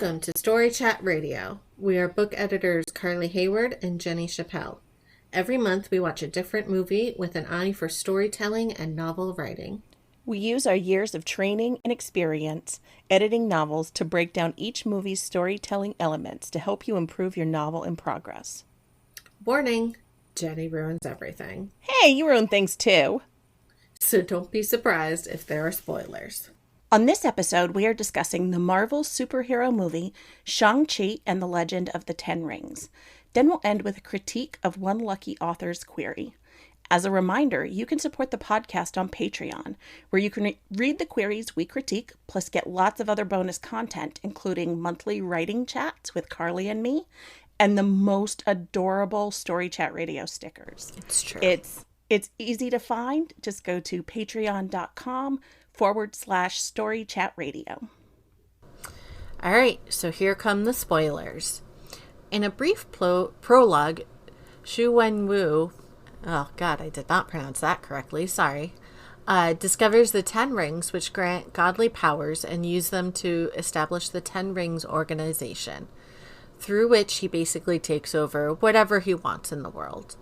Welcome to Story Chat Radio. We are book editors Carly Hayward and Jenny Chappell. Every month we watch a different movie with an eye for storytelling and novel writing. We use our years of training and experience editing novels to break down each movie's storytelling elements to help you improve your novel in progress. Warning, Jenny ruins everything. Hey, you ruin things too. So don't be surprised if there are spoilers. On this episode, we are discussing the Marvel superhero movie Shang-Chi and the Legend of the Ten Rings. Then we'll end with a critique of one lucky author's query. As a reminder, you can support the podcast on Patreon, where you can read the queries we critique, plus get lots of other bonus content, including monthly writing chats with Carly and me, and the most adorable Story Chat Radio stickers. It's true. It's easy to find. Just go to patreon.com/Story Chat Radio. All right, so here come the spoilers. In a brief prologue, Wen Wu, oh God, I did not pronounce that correctly, sorry, discovers the Ten Rings, which grant godly powers and use them to establish the Ten Rings organization, through which he basically takes over whatever he wants in the world.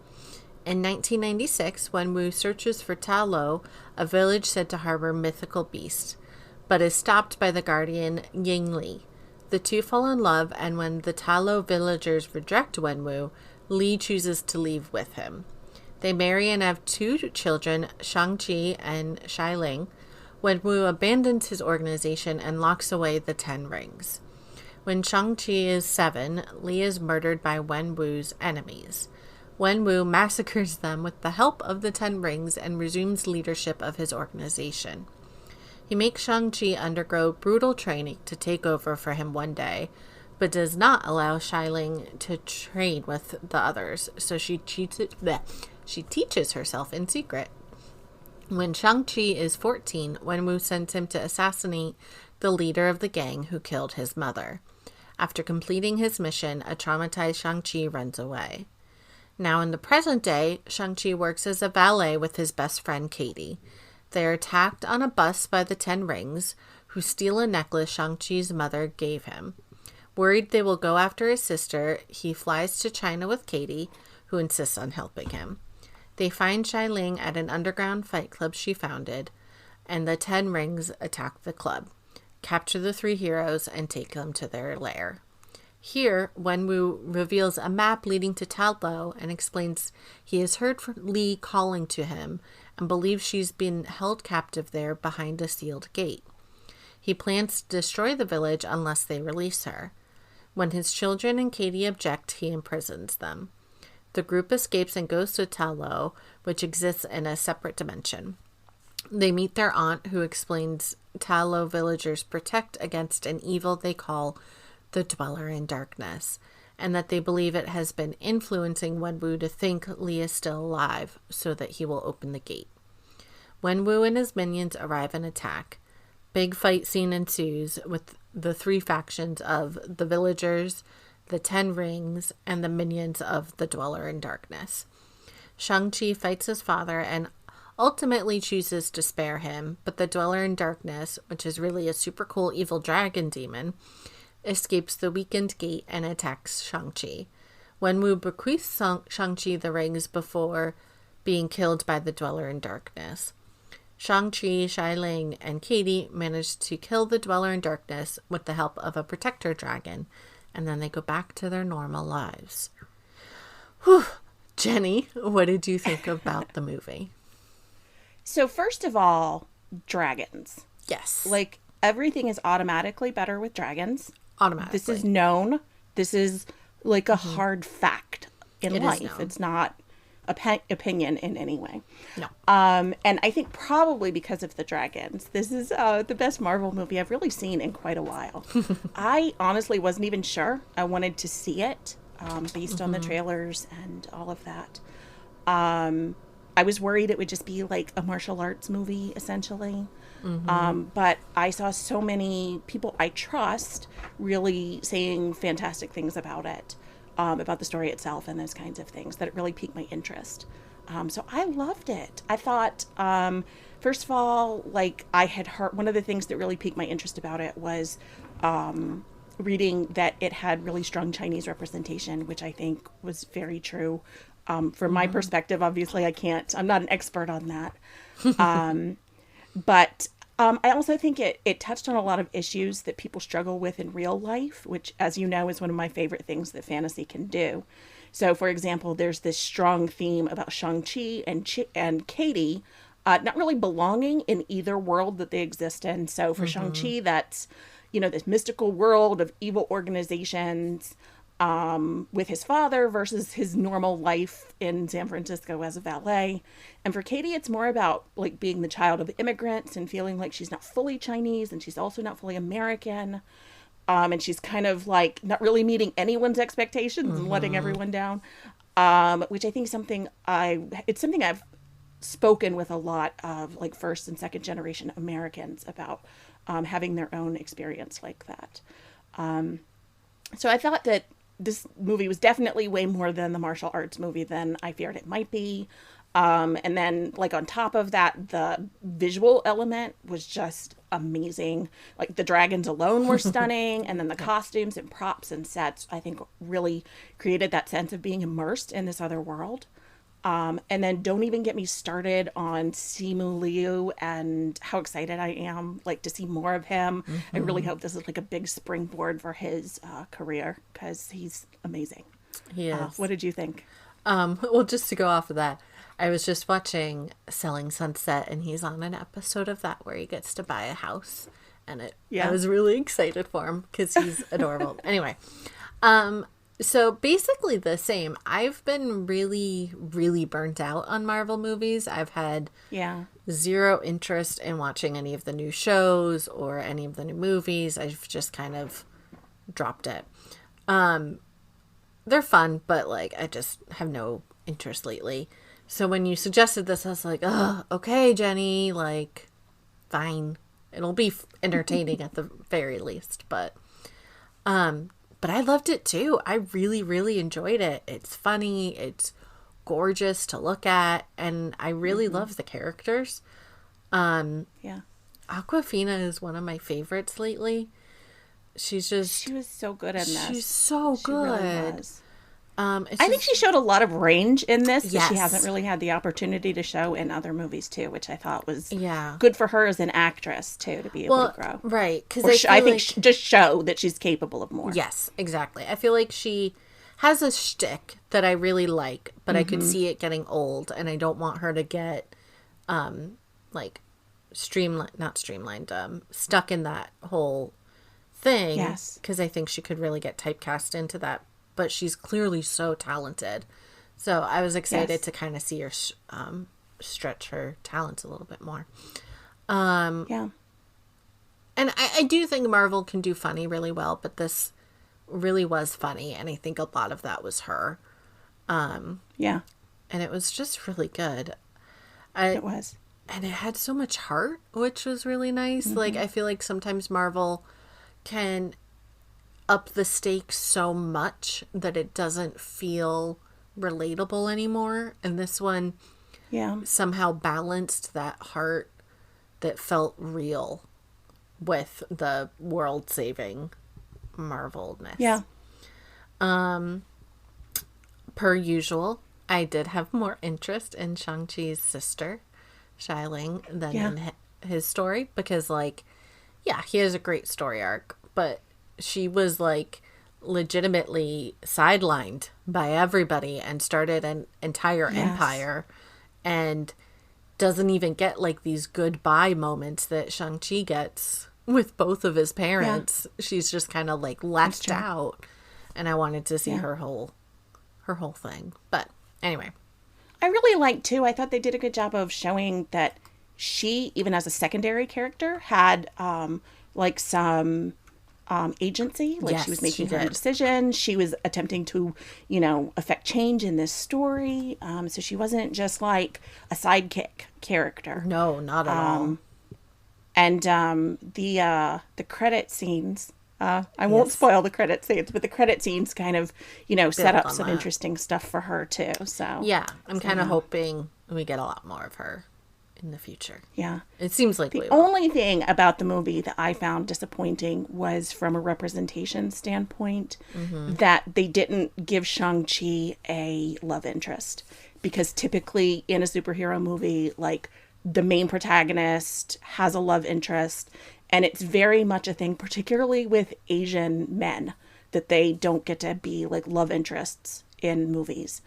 In 1996, Wen Wu searches for Ta Lo, a village said to harbor mythical beasts, but is stopped by the guardian Ying Li. The two fall in love, and when the Ta Lo villagers reject Wen Wu, Li chooses to leave with him. They marry and have two children, Shang-Chi and Xialing. Wen Wu abandons his organization and locks away the Ten Rings. When Shang-Chi is 7, Li is murdered by Wen Wu's enemies. Wen Wu massacres them with the help of the Ten Rings and resumes leadership of his organization. He makes Shang-Chi undergo brutal training to take over for him one day, but does not allow Xialing to train with the others, so she teaches herself in secret. When Shang-Chi is 14, Wen Wu sends him to assassinate the leader of the gang who killed his mother. After completing his mission, a traumatized Shang-Chi runs away. Now in the present day, Shang-Chi works as a valet with his best friend Katie. They are attacked on a bus by the Ten Rings, who steal a necklace Shang-Chi's mother gave him. Worried they will go after his sister, he flies to China with Katie, who insists on helping him. They find Xialing at an underground fight club she founded, and the Ten Rings attack the club, capture the three heroes, and take them to their lair. Here, Wen Wu reveals a map leading to Ta Lo and explains he has heard from Li calling to him and believes she's been held captive there behind a sealed gate. He plans to destroy the village unless they release her. When his children and Katie object, he imprisons them. The group escapes and goes to Ta Lo, which exists in a separate dimension. They meet their aunt, who explains Ta Lo villagers protect against an evil they call the Dweller in Darkness, and that they believe it has been influencing Wen Wu to think Li is still alive, so that he will open the gate. Wen Wu and his minions arrive and attack. Big fight scene ensues with the three factions of the villagers, the Ten Rings, and the minions of the Dweller in Darkness. Shang-Chi fights his father and ultimately chooses to spare him, but the Dweller in Darkness, which is really a super cool evil dragon demon, escapes the weakened gate and attacks Shang-Chi. Wen Wu bequeaths Shang-Chi the rings before being killed by the Dweller in Darkness. Shang-Chi, Xialing, and Katie manage to kill the Dweller in Darkness with the help of a protector dragon, and then they go back to their normal lives. Whew. Jenny, what did you think about the movie? So first of all, dragons. Yes. Like, everything is automatically better with dragons. Automatically. This is known. This is like a hard fact in life. It's not opinion in any way. No. And I think probably because of the dragons, this is the best Marvel movie I've really seen in quite a while. I honestly wasn't even sure. I wanted to see it based on the trailers and all of that. I was worried it would just be like a martial arts movie, essentially. But I saw so many people I trust really saying fantastic things about it, about the story itself and those kinds of things, that it really piqued my interest. So I loved it. I thought, first of all, like I had heard, one of the things that really piqued my interest about it was reading that it had really strong Chinese representation, which I think was very true. From my perspective, obviously, I'm not an expert on that. But I also think it touched on a lot of issues that people struggle with in real life, which, as you know, is one of my favorite things that fantasy can do. So, for example, there's this strong theme about Shang-Chi and Katie not really belonging in either world that they exist in. So for Shang-Chi, that's, this mystical world of evil organizations with his father versus his normal life in San Francisco as a valet. And for Katie, it's more about like being the child of immigrants and feeling like she's not fully Chinese and she's also not fully American. And she's kind of like not really meeting anyone's expectations and letting everyone down, which I think it's something I've spoken with a lot of like first and second generation Americans about having their own experience like that. So I thought that this movie was definitely way more than the martial arts movie than I feared it might be. And then like on top of that, the visual element was just amazing. Like the dragons alone were stunning. And then the costumes and props and sets, I think really created that sense of being immersed in this other world. And then don't even get me started on Simu Liu and how excited I am like to see more of him. I really hope this is like a big springboard for his career because he's amazing. He is. What did you think? Well, just to go off of that, I was just watching Selling Sunset, and he's on an episode of that where he gets to buy a house, and I was really excited for him because he's adorable. Anyway, so basically the same. I've been really, really burnt out on Marvel movies. I've had zero interest in watching any of the new shows or any of the new movies. I've just kind of dropped it. They're fun, but like I just have no interest lately. So when you suggested this, I was like, oh, okay, Jenny, like, fine. It'll be entertaining at the very least, but I loved it too. I really, really enjoyed it. It's funny. It's gorgeous to look at. And I really love the characters. Aquafina is one of my favorites lately. She was so good in this. She's so good. Really was. I think she showed a lot of range in this that she hasn't really had the opportunity to show in other movies too, which I thought was good for her as an actress too, to be able to grow. Right. Because I think just show that she's capable of more. Yes, exactly. I feel like she has a shtick that I really like, but I could see it getting old, and I don't want her to get like stuck in that whole thing. Yes. Because I think she could really get typecast into that. But she's clearly so talented. So I was excited to kind of see her stretch her talents a little bit more. And I do think Marvel can do funny really well, but this really was funny. And I think a lot of that was her. And it was just really good. It was. And it had so much heart, which was really nice. Like, I feel like sometimes Marvel can up the stakes so much that it doesn't feel relatable anymore. And this one somehow balanced that heart that felt real with the world-saving Marvelness. Yeah. Per usual, I did have more interest in Shang-Chi's sister, Xialing, than in his story. Because, like, he has a great story arc, but she was like legitimately sidelined by everybody and started an entire empire and doesn't even get like these goodbye moments that Shang-Chi gets with both of his parents. She's just kind of like left out, and I wanted to see her whole thing. But anyway, I really liked too. I thought they did a good job of showing that she, even as a secondary character, had like some agency. Like she was making her own decisions. She was attempting to, affect change in this story. So she wasn't just like a sidekick character. No, not at all. And the credit scenes, I won't spoil the credit scenes, but the credit scenes kind of, set up some interesting stuff for her too. So I'm kind of hoping we get a lot more of her in the future. Yeah. It seems like the only thing about the movie that I found disappointing was from a representation standpoint that they didn't give Shang-Chi a love interest. Because typically in a superhero movie, like, the main protagonist has a love interest, and it's very much a thing, particularly with Asian men, that they don't get to be like love interests in movies.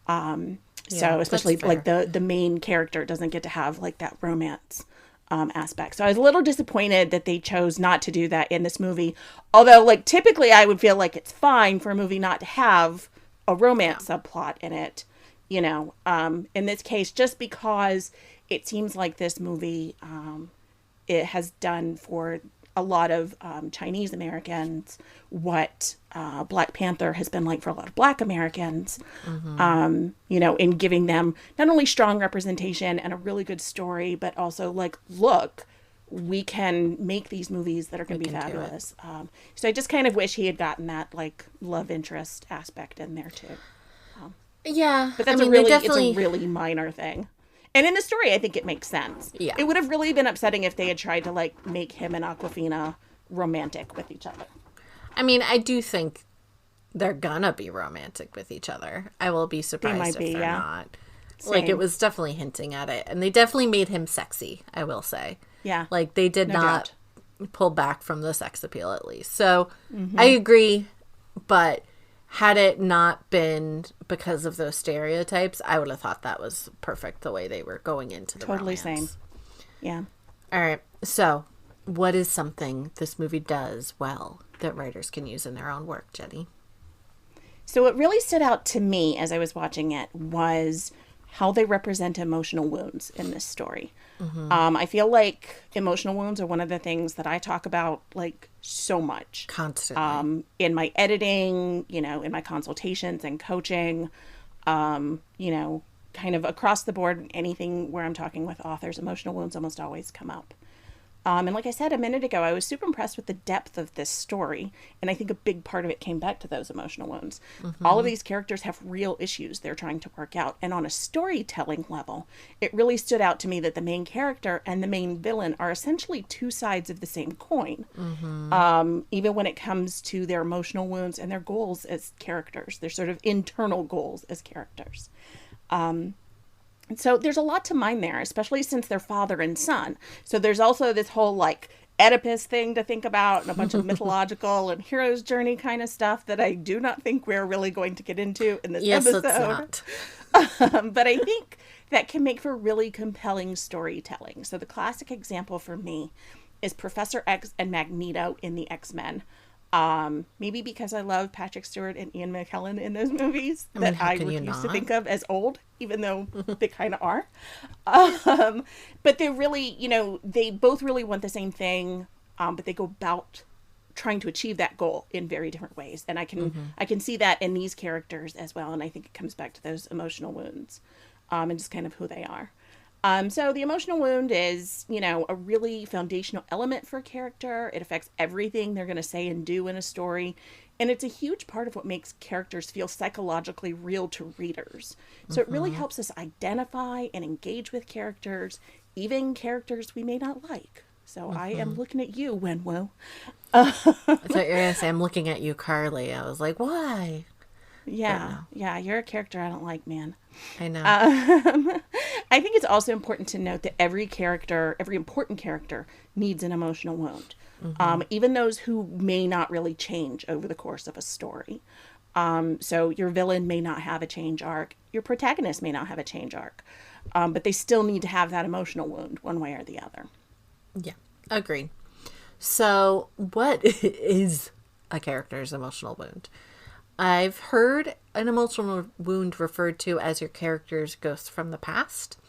So especially like the main character doesn't get to have like that romance aspect. So I was a little disappointed that they chose not to do that in this movie. Although, like, typically I would feel like it's fine for a movie not to have a romance subplot in it. You know, in this case, just because it seems like this movie, it has done for a lot of Chinese Americans what Black Panther has been like for a lot of Black Americans, you know, in giving them not only strong representation and a really good story, but also like, look, we can make these movies that are going to be fabulous. So I just kind of wish he had gotten that like love interest aspect in there too. Yeah, but that's it's a really minor thing. And in the story, I think it makes sense. Yeah. It would have really been upsetting if they had tried to, like, make him and Awkwafina romantic with each other. I mean, I do think they're gonna be romantic with each other. I will be surprised if they're not. Same. Like, it was definitely hinting at it. And they definitely made him sexy, I will say. Yeah. Like, they did not pull back from the sex appeal, at least. So, I agree, but had it not been because of those stereotypes, I would have thought that was perfect the way they were going into the totally romance. Same. Yeah. All right. So, what is something this movie does well that writers can use in their own work, Jenny? So what really stood out to me as I was watching it was how they represent emotional wounds in this story. I feel like emotional wounds are one of the things that I talk about like so much. Constantly. In my editing, you know, in my consultations and coaching, you know, kind of across the board, anything where I'm talking with authors, emotional wounds almost always come up. And like I said a minute ago, I was super impressed with the depth of this story. And I think a big part of it came back to those emotional wounds. All of these characters have real issues they're trying to work out. And on a storytelling level, it really stood out to me that the main character and the main villain are essentially two sides of the same coin. Even when it comes to their emotional wounds and their goals as characters, their sort of internal goals as characters. So there's a lot to mine there, especially since they're father and son. So there's also this whole like Oedipus thing to think about and a bunch of mythological and hero's journey kind of stuff that I do not think we're really going to get into in this episode. Let's not. But I think that can make for really compelling storytelling. So the classic example for me is Professor X and Magneto in the X-Men. Maybe because I love Patrick Stewart and Ian McKellen in those movies that I refuse to think of as old, even though they kind of are. But they're really, you know, they both really want the same thing, but they go about trying to achieve that goal in very different ways. And I can see that in these characters as well. And I think it comes back to those emotional wounds, and just kind of who they are. So the emotional wound is, you know, a really foundational element for a character. It affects everything they're going to say and do in a story. And it's a huge part of what makes characters feel psychologically real to readers. So it really helps us identify and engage with characters, even characters we may not like. So I am looking at you, Wen Wu. I thought you were going to say, I'm looking at you, Carly. I was like, why? Yeah, you're a character I don't like, man. I know. I think it's also important to note that every important character needs an emotional wound. Even those who may not really change over the course of a story. So your villain may not have a change arc. Your protagonist may not have a change arc. But they still need to have that emotional wound one way or the other. Yeah, agreed. So what is a character's emotional wound? I've heard an emotional wound referred to as your character's ghost from the past.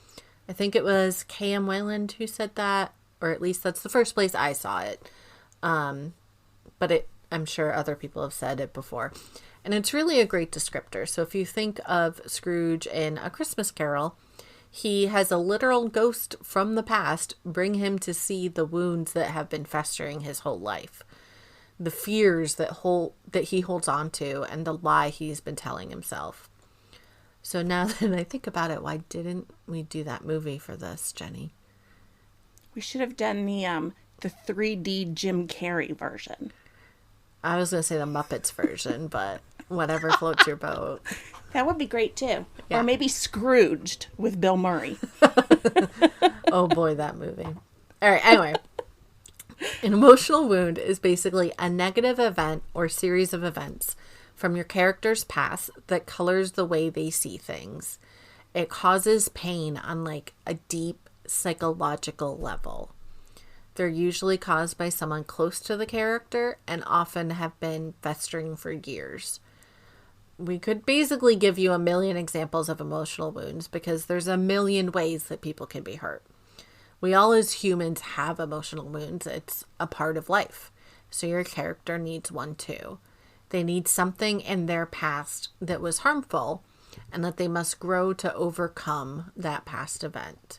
I think it was K.M. Wayland who said that, or at least that's the first place I saw it. But I'm sure other people have said it before. And it's really a great descriptor. So if you think of Scrooge in A Christmas Carol, he has a literal ghost from the past bring him to see the wounds that have been festering his whole life. The fears that he holds on to and the lie he's been telling himself. So now that I think about it, why didn't we do that movie for this, Jenny? We should have done the 3D Jim Carrey version. I was going to say the Muppets version, but whatever floats your boat. That would be great too. Yeah. Or maybe Scrooged with Bill Murray. Oh boy, that movie. All right, anyway. An emotional wound is basically a negative event or series of events from your character's past that colors the way they see things. It causes pain on like a deep psychological level. They're usually caused by someone close to the character and often have been festering for years. We could basically give you a million examples of emotional wounds because there's a million ways that people can be hurt. We all as humans have emotional wounds. It's a part of life. So your character needs one too. They need something in their past that was harmful and that they must grow to overcome that past event.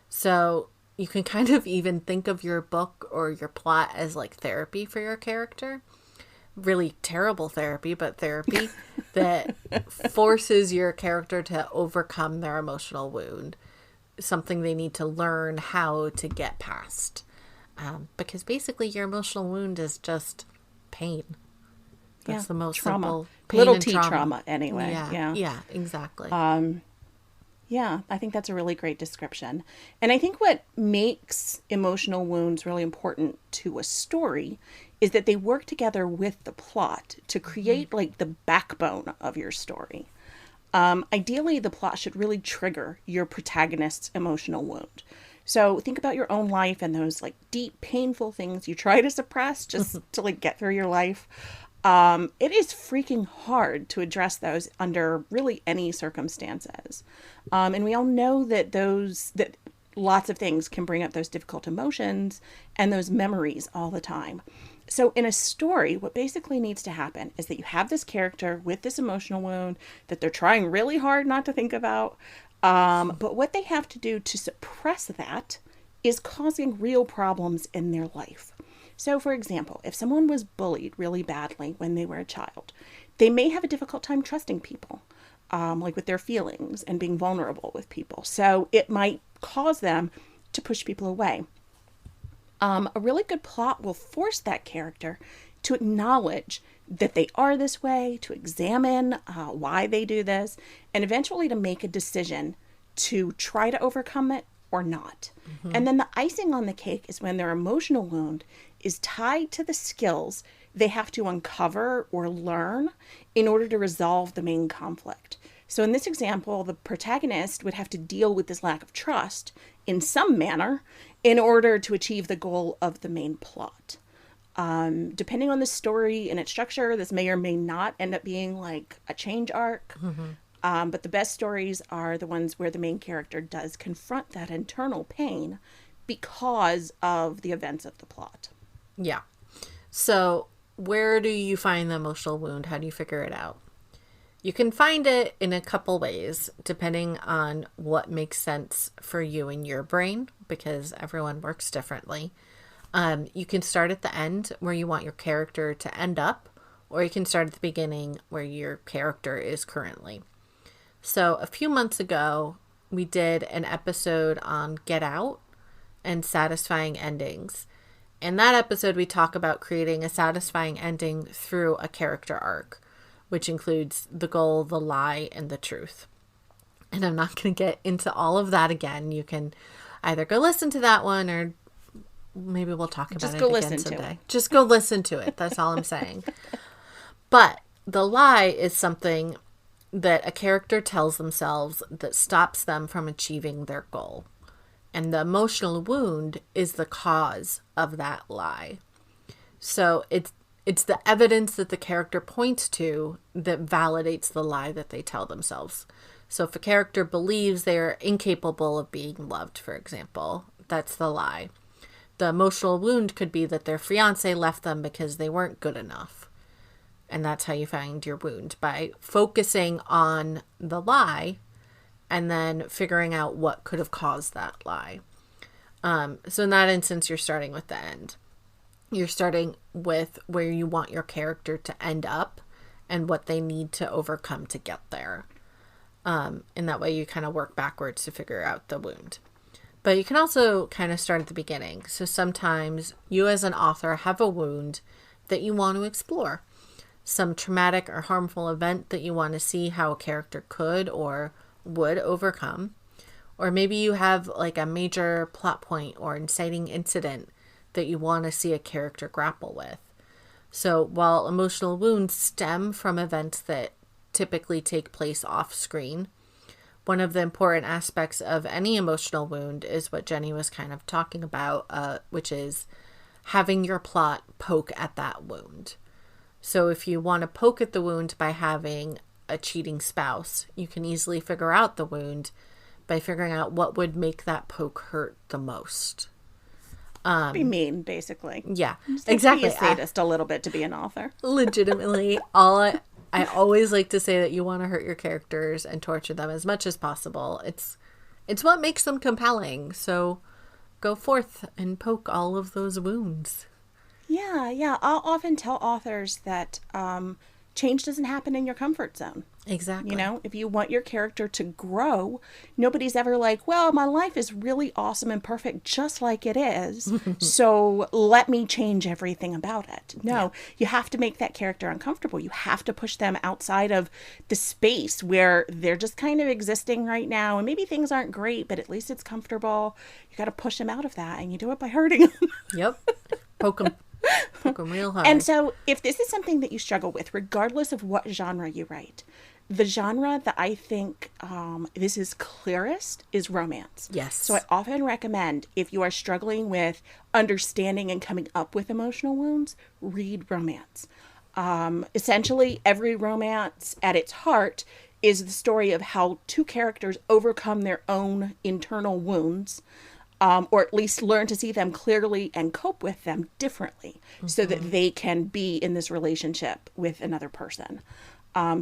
So you can kind of even think of your book or your plot as like therapy for your character. Really terrible therapy, but therapy that forces your character to overcome their emotional wound. Something they need to learn how to get past. Because basically your emotional wound is just pain. That's the most trauma. simple pain. Little and T trauma anyway. Yeah, exactly. Yeah, I think that's a really great description. And I think what makes emotional wounds really important to a story is that they work together with the plot to create like the backbone of your story. Ideally, the plot should really trigger your protagonist's emotional wound. So think about your own life and those like deep, painful things you try to suppress just to like get through your life. It is freaking hard to address those under really any circumstances. And we all know that lots of things can bring up those difficult emotions and those memories all the time. So in a story, what basically needs to happen is that you have this character with this emotional wound that they're trying really hard not to think about. But what they have to do to suppress that is causing real problems in their life. So, for example, if someone was bullied really badly when they were a child, they may have a difficult time trusting people, like with their feelings and being vulnerable with people. So it might cause them to push people away. A really good plot will force that character to acknowledge that they are this way, to examine why they do this, and eventually to make a decision to try to overcome it or not. And then the icing on the cake is when their emotional wound is tied to the skills they have to uncover or learn in order to resolve the main conflict. So in this example, the protagonist would have to deal with this lack of trust in some manner in order to achieve the goal of the main plot. Depending on the story and its structure, this may or may not end up being like a change arc. But the best stories are the ones where the main character does confront that internal pain because of the events of the plot. Yeah. So where do you find the emotional wound? How do you figure it out? You can find it in a couple ways, depending on what makes sense for you and your brain, because everyone works differently. You can start at the end where you want your character to end up, or you can start at the beginning where your character is currently. So a few months ago, we did an episode on Get Out and satisfying endings. In that episode, we talk about creating a satisfying ending through a character arc, which includes the goal, the lie, and the truth. And I'm not going to get into all of that again. You can either go listen to that one or maybe we'll talk about it again someday. Just go listen to it. That's all I'm saying. But the lie is something that a character tells themselves that stops them from achieving their goal. And the emotional wound is the cause of that lie. So it's the evidence that the character points to that validates the lie that they tell themselves. So if a character believes they are incapable of being loved, for example, that's the lie. The emotional wound could be that their fiance left them because they weren't good enough. And that's how you find your wound, by focusing on the lie and then figuring out what could have caused that lie. So in that instance, you're starting with the end. You're starting with where you want your character to end up and what they need to overcome to get there. And that way you kind of work backwards to figure out the wound. But you can also kind of start at the beginning. So sometimes you as an author have a wound that you want to explore. Some traumatic or harmful event that you want to see how a character could or would overcome. Or maybe you have like a major plot point or inciting incident that you want to see a character grapple with. So while emotional wounds stem from events that typically take place off screen, one of the important aspects of any emotional wound is what Jenny was kind of talking about, which is having your plot poke at that wound. So if you want to poke at the wound by having a cheating spouse, you can easily figure out the wound by figuring out what would make that poke hurt the most. Be mean, basically. Yeah, Just exactly. Be a sadist a little bit to be an author. Legitimately, I always like to say that you want to hurt your characters and torture them as much as possible. It's what makes them compelling. So go forth and poke all of those wounds. Yeah. I'll often tell authors that change doesn't happen in your comfort zone. Exactly. You know, if you want your character to grow, nobody's ever like, well, my life is really awesome and perfect just like it is, so let me change everything about it. No, you have to make that character uncomfortable. You have to push them outside of the space where they're just kind of existing right now, and maybe things aren't great, but at least it's comfortable. You got to push them out of that, and you do it by hurting them. Yep. Poke them real hard. And so if this is something that you struggle with, regardless of what genre you write, the genre that I think this is clearest is romance. Yes. So I often recommend, if you are struggling with understanding and coming up with emotional wounds, read romance. Essentially, every romance at its heart is the story of how two characters overcome their own internal wounds, or at least learn to see them clearly and cope with them differently, so that they can be in this relationship with another person.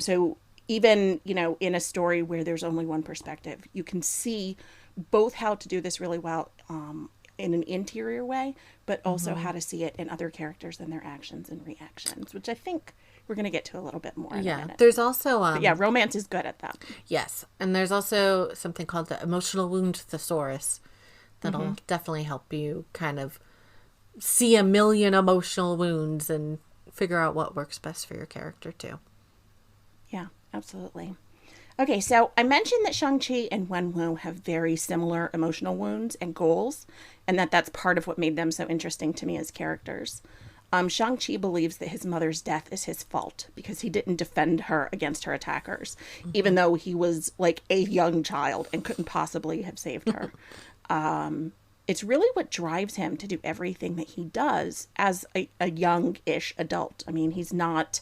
So even, you know, in a story where there's only one perspective, you can see both how to do this really well in an interior way, but also how to see it in other characters and their actions and reactions, which I think we're going to get to a little bit more in a minute. There's also... romance is good at that. Yes, and there's also something called the emotional wound thesaurus that'll definitely help you kind of see a million emotional wounds and figure out what works best for your character too. Yeah, absolutely. Okay, so I mentioned that Shang-Chi and Wen Wu have very similar emotional wounds and goals, and that's part of what made them so interesting to me as characters. Shang-Chi believes that his mother's death is his fault because he didn't defend her against her attackers, even though he was like a young child and couldn't possibly have saved her. It's really what drives him to do everything that he does as a young-ish adult. I mean, he's not,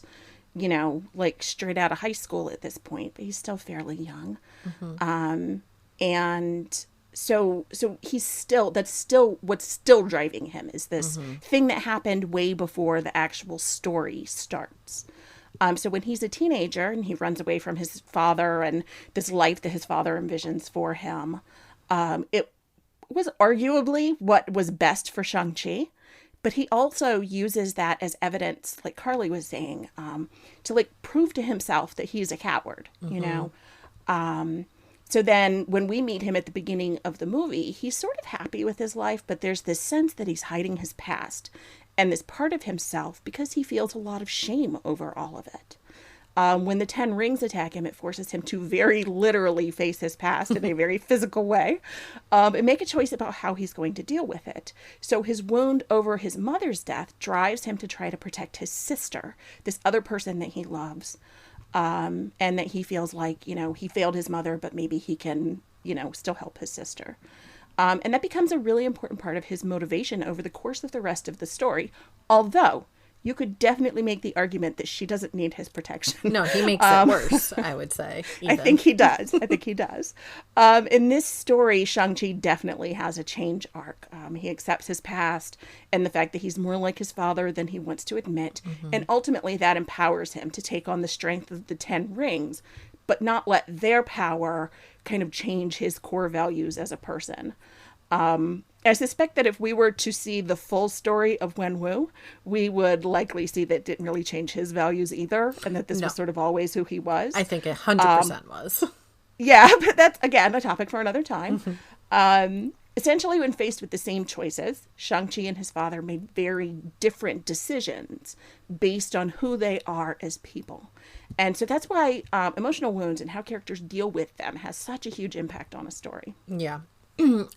you know, like straight out of high school at this point, but he's still fairly young. And so he's still, that's still what's still driving him, is this thing that happened way before the actual story starts. So when he's a teenager and he runs away from his father and this life that his father envisions for him, it was arguably what was best for Shang-Chi. But he also uses that as evidence, like Carly was saying, to like prove to himself that he's a coward, you know? So then when we meet him at the beginning of the movie, he's sort of happy with his life, but there's this sense that he's hiding his past and this part of himself because he feels a lot of shame over all of it. When the 10 rings attack him, it forces him to very literally face his past in a very physical way, and make a choice about how he's going to deal with it. So his wound over his mother's death drives him to try to protect his sister, this other person that he loves, and that he feels like, you know, he failed his mother, but maybe he can, you know, still help his sister. And that becomes a really important part of his motivation over the course of the rest of the story, although you could definitely make the argument that she doesn't need his protection. No, he makes it worse, I would say. Even. I think he does. In this story, Shang-Chi definitely has a change arc. He accepts his past and the fact that he's more like his father than he wants to admit. And ultimately that empowers him to take on the strength of the 10 rings, but not let their power kind of change his core values as a person. I suspect that if we were to see the full story of Wen Wu, we would likely see that it didn't really change his values either, and that this was sort of always who he was. I think 100% was. Yeah, but that's, again, a topic for another time. Essentially, when faced with the same choices, Shang-Chi and his father made very different decisions based on who they are as people. And so that's why emotional wounds and how characters deal with them has such a huge impact on a story. Yeah,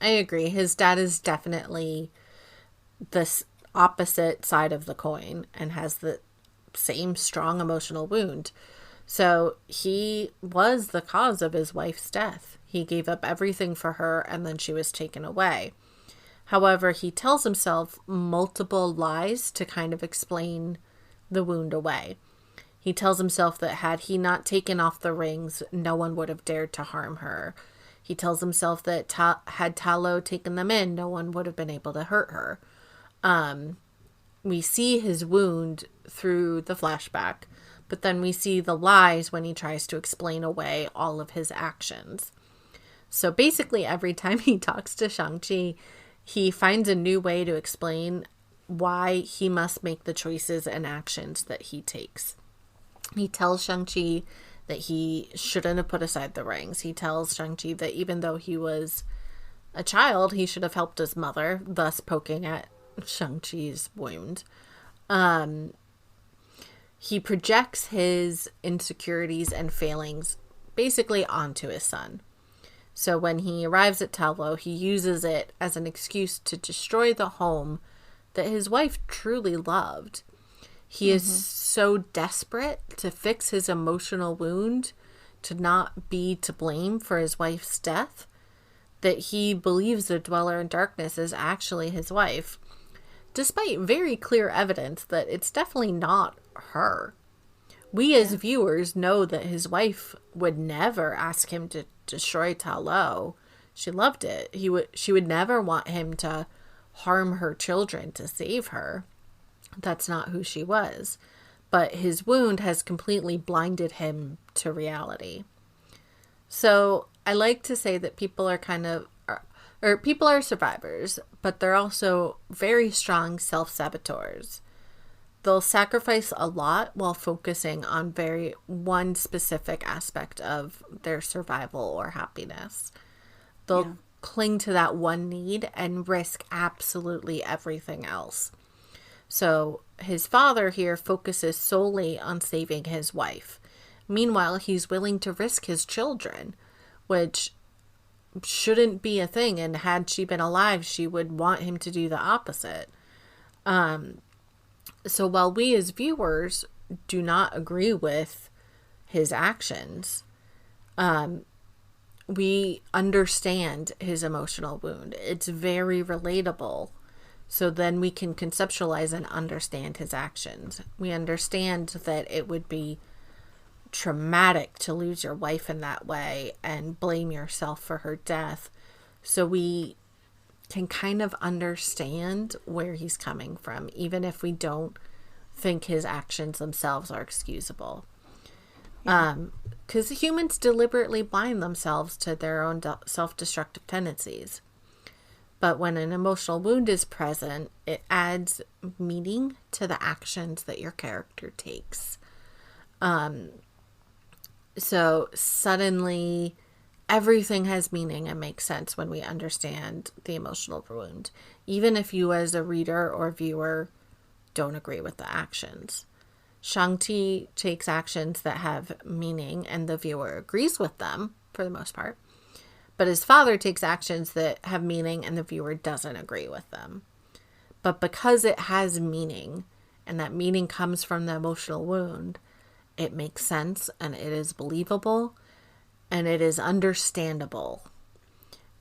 I agree. His dad is definitely this opposite side of the coin and has the same strong emotional wound. So he was the cause of his wife's death. He gave up everything for her and then she was taken away. However, he tells himself multiple lies to kind of explain the wound away. He tells himself that had he not taken off the rings, no one would have dared to harm her. He tells himself that had Ta Lo taken them in, no one would have been able to hurt her. We see his wound through the flashback, but then we see the lies when he tries to explain away all of his actions. So basically every time he talks to Shang-Chi, he finds a new way to explain why he must make the choices and actions that he takes. He tells Shang-Chi that he shouldn't have put aside the rings. He tells Shang-Chi that even though he was a child, he should have helped his mother, thus poking at Shang-Chi's wound. He projects his insecurities and failings basically onto his son. So when he arrives at Ta Lo, he uses it as an excuse to destroy the home that his wife truly loved. He is so desperate to fix his emotional wound, to not be to blame for his wife's death, that he believes the Dweller in Darkness is actually his wife, despite very clear evidence that it's definitely not her. We as viewers know that his wife would never ask him to destroy Ta Lo. She loved it. She would never want him to harm her children to save her. That's not who she was. But his wound has completely blinded him to reality. So I like to say that people are people are survivors, but they're also very strong self-saboteurs. They'll sacrifice a lot while focusing on one specific aspect of their survival or happiness. They'll cling to that one need and risk absolutely everything else. So his father here focuses solely on saving his wife. Meanwhile, he's willing to risk his children, which shouldn't be a thing. And had she been alive, she would want him to do the opposite. So while we as viewers do not agree with his actions, we understand his emotional wound. It's very relatable. So then we can conceptualize and understand his actions. We understand that it would be traumatic to lose your wife in that way and blame yourself for her death. So we can kind of understand where he's coming from, even if we don't think his actions themselves are excusable. Because humans deliberately blind themselves to their own self-destructive tendencies. But when an emotional wound is present, it adds meaning to the actions that your character takes. So suddenly everything has meaning and makes sense when we understand the emotional wound, even if you as a reader or viewer don't agree with the actions. Shang-Chi takes actions that have meaning and the viewer agrees with them for the most part. But his father takes actions that have meaning and the viewer doesn't agree with them. But because it has meaning, and that meaning comes from the emotional wound, it makes sense and it is believable and it is understandable.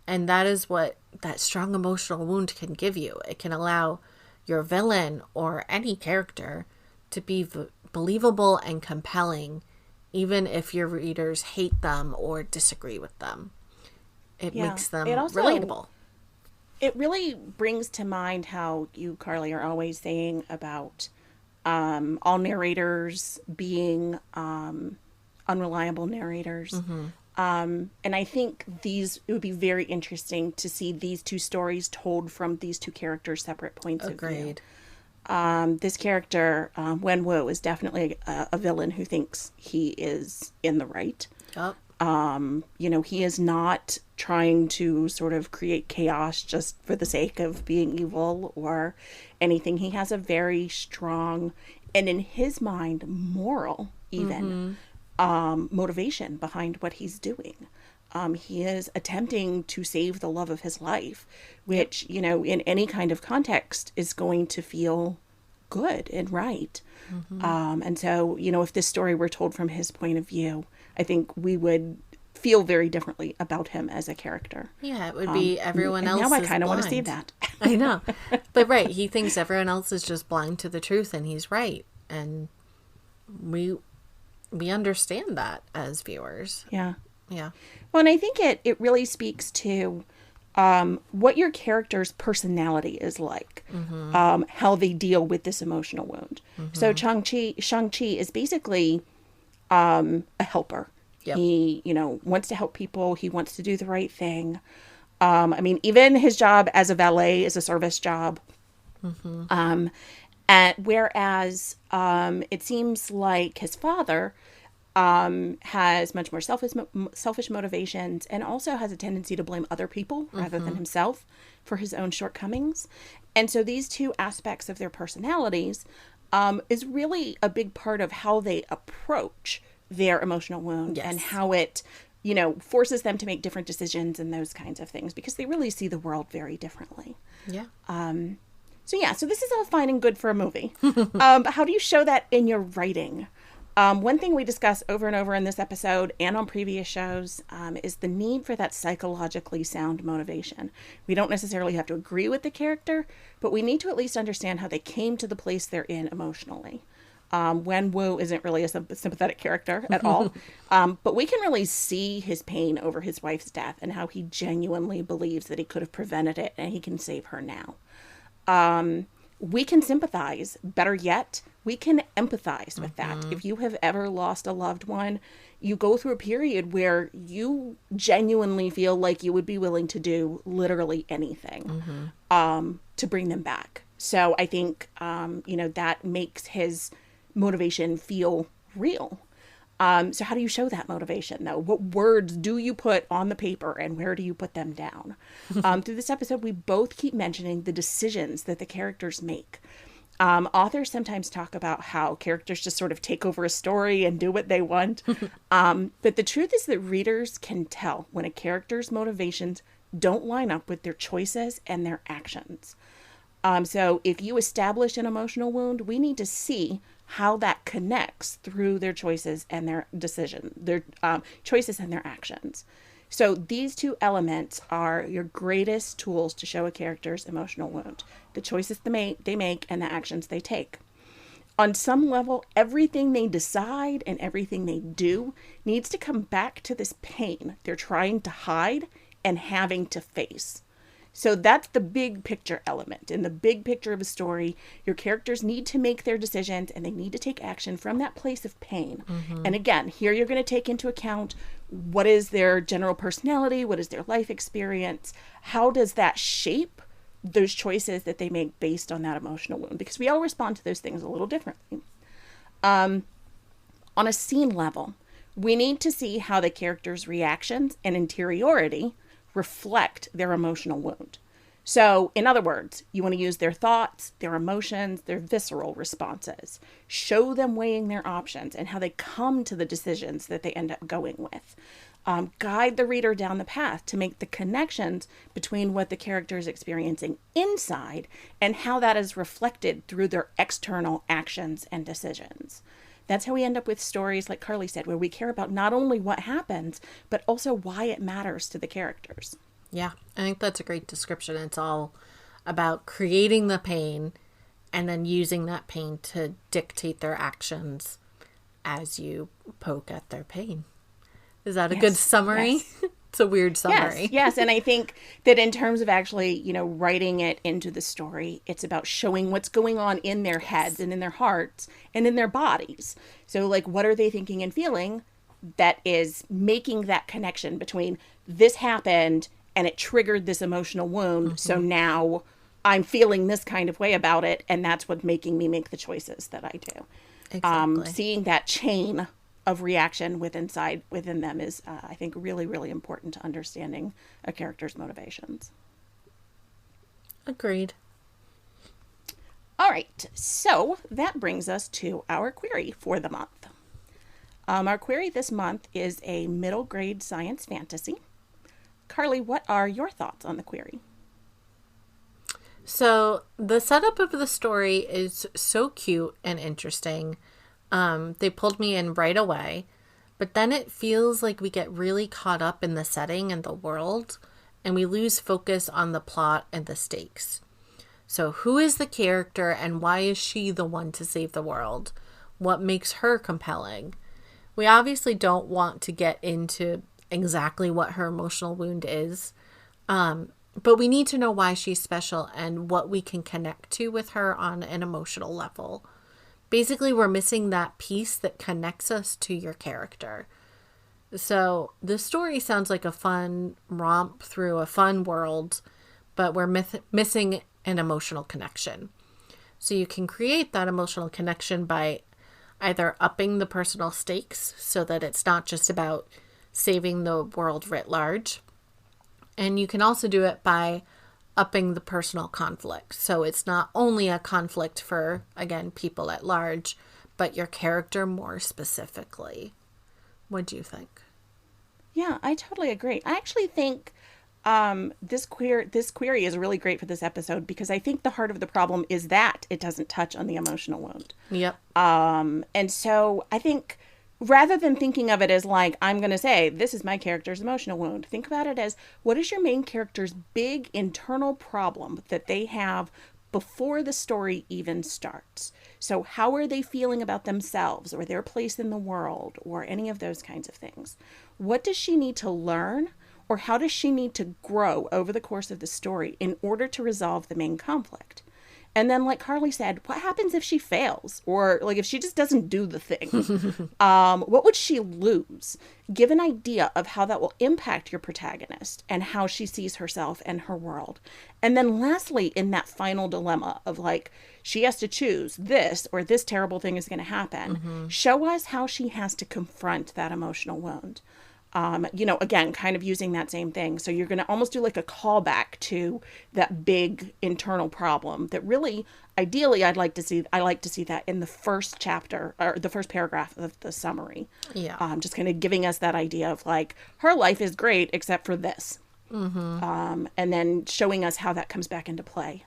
And that is what that strong emotional wound can give you. It can allow your villain or any character to be believable and compelling, even if your readers hate them or disagree with them. It makes them relatable. It really brings to mind how you, Carly, are always saying about all narrators being unreliable narrators. And I think it would be very interesting to see these two stories told from these two characters' separate points of view. This character, Wen Wu, is definitely a villain who thinks he is in the right. He is not trying to sort of create chaos just for the sake of being evil or anything. He has a very strong, and in his mind, moral even, motivation behind what he's doing. He is attempting to save the love of his life, which, in any kind of context is going to feel good and right. And so, if this story were told from his point of view, I think we would feel very differently about him as a character. Yeah, it would be everyone else. Now I kind of want to see that. I know. But right, he thinks everyone else is just blind to the truth, and he's right. And we understand that as viewers. Yeah. Yeah. Well, and I think it really speaks to what your character's personality is like, how they deal with this emotional wound. So Shang-Chi is basically a helper. Yep. He, wants to help people. He wants to do the right thing. Even his job as a valet is a service job. Whereas it seems like his father has much more selfish motivations and also has a tendency to blame other people rather than himself for his own shortcomings. And so these two aspects of their personalities is really a big part of how they approach their emotional wound and how it, forces them to make different decisions and those kinds of things because they really see the world very differently. Yeah. So this is all fine and good for a movie. How do you show that in your writing? One thing we discuss over and over in this episode and on previous shows is the need for that psychologically sound motivation. We don't necessarily have to agree with the character, but we need to at least understand how they came to the place they're in emotionally. Wen Wu isn't really a sympathetic character at all, but we can really see his pain over his wife's death and how he genuinely believes that he could have prevented it and he can save her now. We can sympathize. Better yet, we can empathize with that. If you have ever lost a loved one, you go through a period where you genuinely feel like you would be willing to do literally anything to bring them back. So I think, that makes his motivation feel real. So how do you show that motivation, though? What words do you put on the paper and where do you put them down? Through this episode, we both keep mentioning the decisions that the characters make. Authors sometimes talk about how characters just sort of take over a story and do what they want. But the truth is that readers can tell when a character's motivations don't line up with their choices and their actions. So if you establish an emotional wound, we need to see how that connects through their choices and their choices and their actions. So these two elements are your greatest tools to show a character's emotional wound: the choices they make and the actions they take. On some level, everything they decide and everything they do needs to come back to this pain they're trying to hide and having to face. So that's the big picture element. In the big picture of a story, your characters need to make their decisions and they need to take action from that place of pain. And again, here you're going to take into account what is their general personality, what is their life experience, how does that shape those choices that they make based on that emotional wound, because we all respond to those things a little differently. On a scene level, we need to see how the characters' reactions and interiority reflect their emotional wound. So, in other words, you want to use their thoughts, their emotions, their visceral responses. Show them weighing their options and how they come to the decisions that they end up going with. Guide the reader down the path to make the connections between what the character is experiencing inside and how that is reflected through their external actions and decisions. That's how we end up with stories, like Carly said, where we care about not only what happens, but also why it matters to the characters. Yeah, I think that's a great description. It's all about creating the pain and then using that pain to dictate their actions as you poke at their pain. Is that a good summary? Yes. It's a weird summary. Yes. And I think that in terms of actually, writing it into the story, it's about showing what's going on in their heads and in their hearts and in their bodies. So, like, what are they thinking and feeling that is making that connection between this happened and it triggered this emotional wound. So now I'm feeling this kind of way about it. And that's what's making me make the choices that I do. Exactly. Seeing that chain of reaction within them is, I think, really, really important to understanding a character's motivations. Agreed. All right, so that brings us to our query for the month. Our query this month is a middle grade science fantasy. Carly, what are your thoughts on the query? So the setup of the story is so cute and interesting. They pulled me in right away, but then it feels like we get really caught up in the setting and the world, and we lose focus on the plot and the stakes. So who is the character and why is she the one to save the world? What makes her compelling? We obviously don't want to get into exactly what her emotional wound is, but we need to know why she's special and what we can connect to with her on an emotional level. Basically, we're missing that piece that connects us to your character. So the story sounds like a fun romp through a fun world, but we're missing an emotional connection. So you can create that emotional connection by either upping the personal stakes so that it's not just about saving the world writ large. And you can also do it by upping the personal conflict. So it's not only a conflict for, again, people at large, but your character more specifically. What do you think? Yeah, I totally agree. I actually think this query is really great for this episode because I think the heart of the problem is that it doesn't touch on the emotional wound. Yep. And so I think rather than thinking of it as like, I'm going to say, this is my character's emotional wound, think about it as, what is your main character's big internal problem that they have before the story even starts? So how are they feeling about themselves or their place in the world or any of those kinds of things? What does she need to learn, or how does she need to grow over the course of the story in order to resolve the main conflict? And then, like Carly said, what happens if she fails? Or like if she just doesn't do the thing? What would she lose? Give an idea of how that will impact your protagonist and how she sees herself and her world. And then lastly, in that final dilemma of like, she has to choose this or this terrible thing is going to happen, show us how she has to confront that emotional wound. Again, kind of using that same thing. So you're going to almost do like a callback to that big internal problem that really, ideally, I like to see that in the first chapter or the first paragraph of the summary. Yeah. Just kind of giving us that idea of like, her life is great except for this. And then showing us how that comes back into play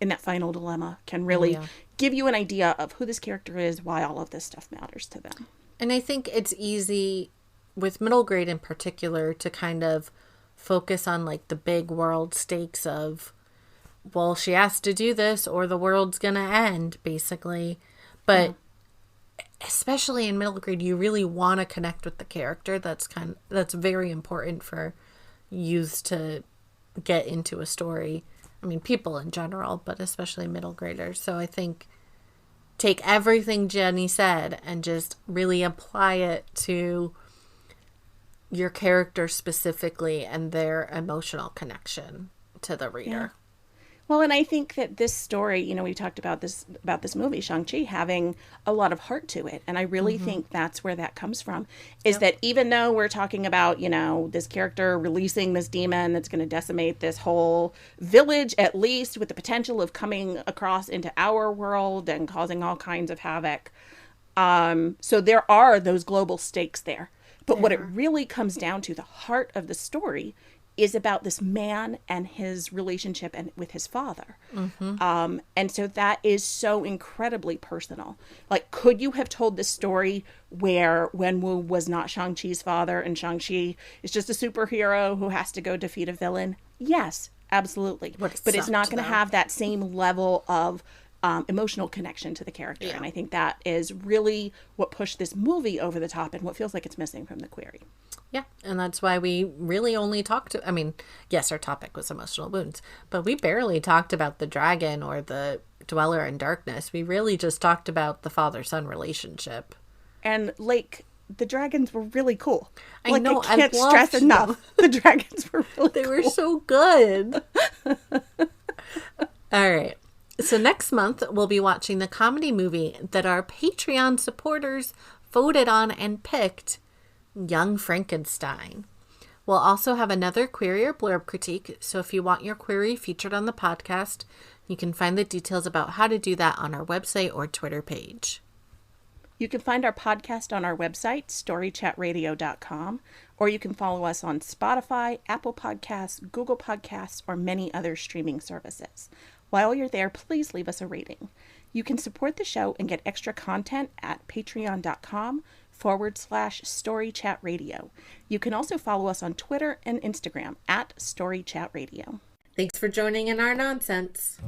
in that final dilemma can really give you an idea of who this character is, why all of this stuff matters to them. And I think it's easy with middle grade in particular to kind of focus on like the big world stakes of, well, she has to do this or the world's gonna end, basically. But especially in middle grade, you really want to connect with the character. That's very important for youth to get into a story. I mean, people in general, but especially middle graders. So I think take everything Jenny said and just really apply it to your character specifically and their emotional connection to the reader. Yeah. Well, and I think that this story, we talked about this movie, Shang-Chi, having a lot of heart to it. And I really think that's where that comes from, is that even though we're talking about, this character releasing this demon that's going to decimate this whole village, at least with the potential of coming across into our world and causing all kinds of havoc. So there are those global stakes there. But what it really comes down to, the heart of the story, is about this man and his relationship with his father. And so that is so incredibly personal. Like, could you have told this story where Wen Wu was not Shang-Chi's father and Shang-Chi is just a superhero who has to go defeat a villain? Yes, absolutely. But it's not going to have that same level of emotional connection to the character. And I think that is really what pushed this movie over the top and what feels like it's missing from the query. Yeah, and that's why we really only yes, our topic was emotional wounds, but we barely talked about the dragon or the dweller in darkness. We really just talked about the father-son relationship. And, like, the dragons were really cool. I know, I can't stress enough. The dragons were really They cool. were so good. All right. So next month, we'll be watching the comedy movie that our Patreon supporters voted on and picked Young Frankenstein. We'll also have another query or blurb critique, so if you want your query featured on the podcast, you can find the details about how to do that on our website or Twitter page. You can find our podcast on our website, storychatradio.com, or you can follow us on Spotify, Apple Podcasts, Google Podcasts, or many other streaming services. While you're there, please leave us a rating. You can support the show and get extra content at patreon.com/storychatradio. You can also follow us on Twitter and Instagram at storychatradio. Thanks for joining in our nonsense.